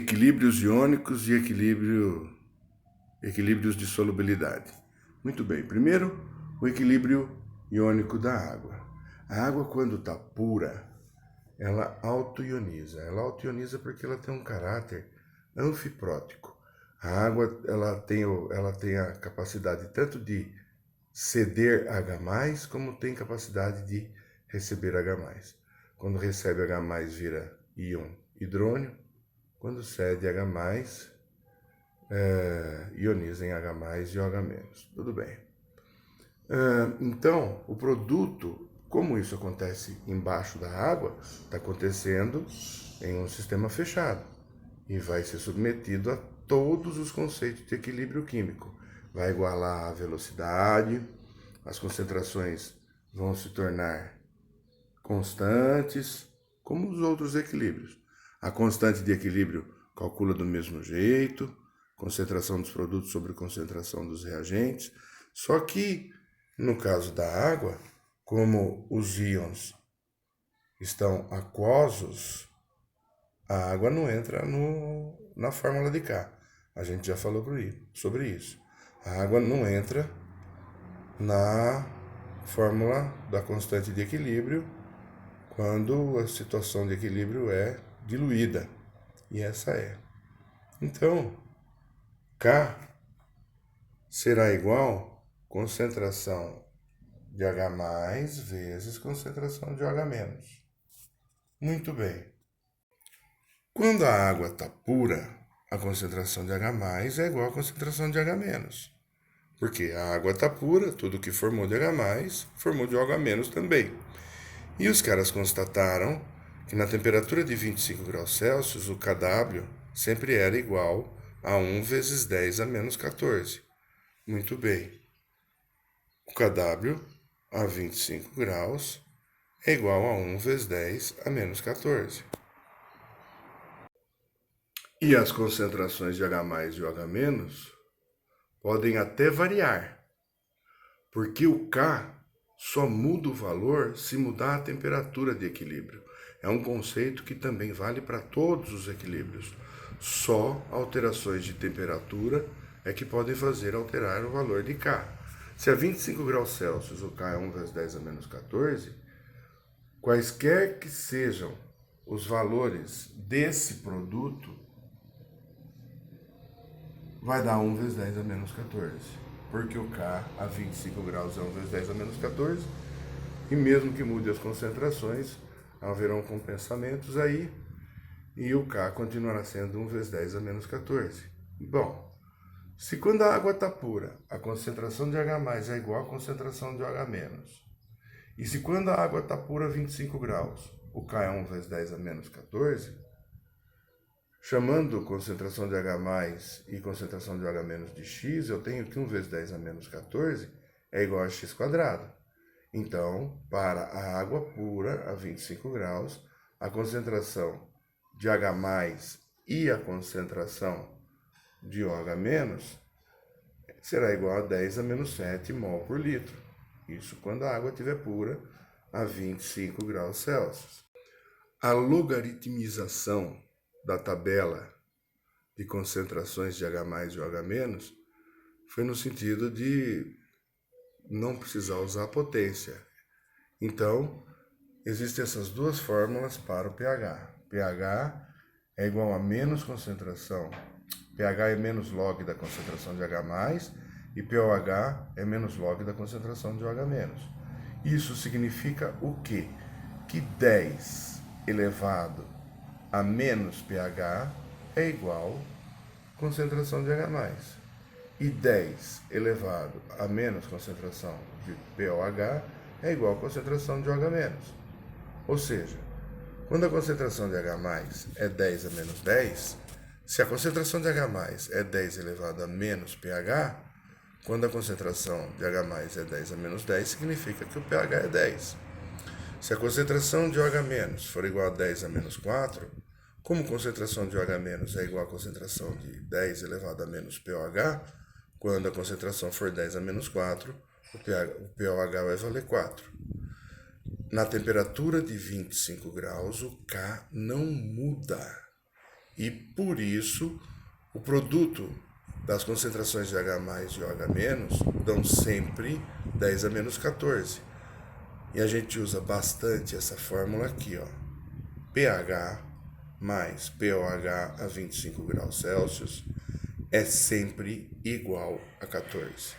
equilíbrios iônicos e equilíbrios de solubilidade. Muito bem, primeiro, o equilíbrio iônico da água. A água, quando está pura, ela autoioniza. Ela autoioniza porque ela tem um caráter anfiprótico. A água ela tem a capacidade tanto de ceder H+, como tem capacidade de receber H+. Quando recebe H+, vira íon hidrônio. Quando cede H+, ioniza em H+, e OH-. Tudo bem. Então, o produto, como isso acontece embaixo da água, está acontecendo em um sistema fechado e vai ser submetido a todos os conceitos de equilíbrio químico. Vai igualar a velocidade, as concentrações vão se tornar constantes, como os outros equilíbrios. A constante de equilíbrio calcula do mesmo jeito, concentração dos produtos sobre concentração dos reagentes, só que no caso da água, como os íons estão aquosos, a água não entra na fórmula de K. A gente já falou sobre isso. A água não entra na fórmula da constante de equilíbrio quando a situação de equilíbrio é diluída. E essa é. Então, K será igual concentração de H+ vezes concentração de OH-. Muito bem. Quando a água está pura, a concentração de H+ é igual à concentração de H-. Porque a água está pura, tudo que formou de H+, formou de OH- também. E os caras constataram que na temperatura de 25 graus Celsius, o Kw sempre era igual a 1 vezes 10 a menos 14. Muito bem. O Kw a 25 graus é igual a 1 vezes 10 a menos 14. E as concentrações de H+ e OH- podem até variar, porque o K só muda o valor se mudar a temperatura de equilíbrio. É um conceito que também vale para todos os equilíbrios. Só alterações de temperatura é que podem fazer alterar o valor de K. Se a 25 graus Celsius o K é 1 vezes 10 a menos 14, quaisquer que sejam os valores desse produto, vai dar 1 vezes 10 a menos 14. Porque o K a 25 graus é 1 vezes 10 a menos 14. E mesmo que mude as concentrações, haverão compensamentos aí. E o K continuará sendo 1 vezes 10 a menos 14. Bom, se quando a água está pura, a concentração de H+ é igual à concentração de OH-, e se quando a água está pura a 25 graus, o K é 1 vezes 10 a menos 14, chamando concentração de H+ e concentração de OH- de x, eu tenho que 1 vezes 10 a menos 14 é igual a x². Então, para a água pura a 25 graus, a concentração de H+ e a concentração de OH- será igual a 10 a menos 7 mol por litro. Isso quando a água estiver pura a 25 graus Celsius. A logaritmização da tabela de concentrações de H+ e OH- foi no sentido de não precisar usar a potência. Então, existem essas duas fórmulas para o pH. pH é igual a menos concentração, pH é menos log da concentração de H+, e pOH é menos log da concentração de OH-. Isso significa o quê? Que 10 elevado a menos pH é igual a concentração de H+. E 10 elevado a menos concentração de pOH é igual a concentração de OH-. Ou seja, quando a concentração de H+ é 10 a menos 10, se a concentração de H+ é 10 elevado a menos pH, quando a concentração de H+ é 10 a menos 10, significa que o pH é 10. Se a concentração de OH- for igual a 10 a menos 4, como a concentração de OH- é igual à concentração de 10 elevado a menos pOH, quando a concentração for 10 a menos 4, o pOH vai valer 4. Na temperatura de 25 graus, o K não muda. E por isso, o produto das concentrações de H+, e OH- dão sempre 10 a menos 14. E a gente usa bastante essa fórmula aqui, ó. pH mais pOH a 25 graus Celsius é sempre igual a 14.